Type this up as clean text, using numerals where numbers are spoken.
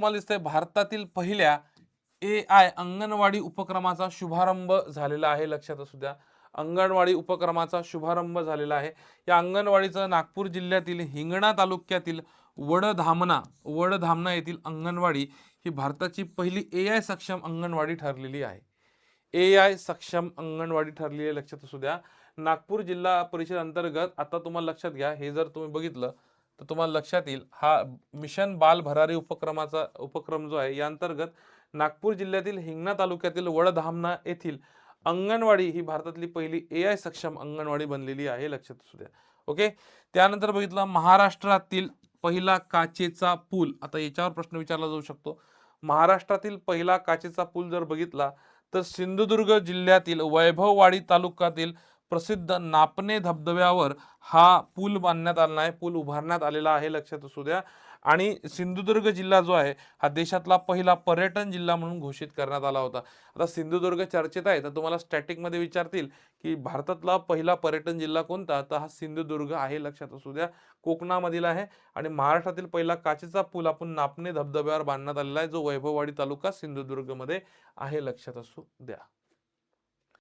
तुम्हाला दिसतंय भारतातील पहिल्या AI अंगणवाडी उपक्रमाचा शुभारंभ झालेला आहे, लक्षात असू द्या. अंगणवाडी उपक्रमाचा शुभारंभ झालेला आहे. या अंगणवाडीचं नागपूर जिल्ह्यातील हिंगणा तालुक्यातील वडधामणा येथील अंगणवाडी ही भारताची पहिली AI सक्षम अंगणवाडी ठरलेली आहे. AI सक्षम अंगणवाडी ठरलेली आहे, लक्षात असू द्या. नागपूर जिल्हा परिषद अंतर्गत आता तुम्हाला लक्षात घ्या, हे जर तुम्ही बघितलं तर तुम्हाला लक्षात येईल, हा मिशन बाल भरारी उपक्रम जो आहे या अंतर्गत नागपूर जिल्ह्यातील हिंगणा तालुक्यातील वडधामणा येथील अंगणवाडी ही भारतातली पहिली AI सक्षम अंगणवाडी बनलेली आहे, लक्षात असू द्या. ओके. त्यानंतर बघितलं महाराष्ट्रातील पहिला काचेचा पूल. आता याच्यावर प्रश्न विचारला जाऊ शकतो. महाराष्ट्रातील पहिला काचेचा पूल जर बघितला तर सिंधुदुर्ग जिल्ह्यातील वैभववाडी तालुक्यातील प्रसिद्ध नापणे धबधब्यावर हा पूल बांधण्यात आला आहे, पूल उभारण्यात आलेला आहे, लक्षात असू द्या. आणि सिंधुदुर्ग जिल्हा जो आहे हा देशातला पहिला पर्यटन जिल्हा म्हणून घोषित करण्यात आला होता. आता सिंधुदुर्ग चर्चेत आहे, तर तुम्हाला स्टॅटिक मध्ये विचारतील की भारतातला पहिला पर्यटन जिल्हा कोणता, तर हा सिंधुदुर्ग आहे, लक्षात असू द्या. कोकणामधील आहे. आणि महाराष्ट्रातील पहिला काचेचा पूल आपण नापणे धबधब्यावर बांधण्यात आलेला आहे, जो वैभववाडी तालुका सिंधुदुर्ग मध्ये आहे, लक्षात असू द्या.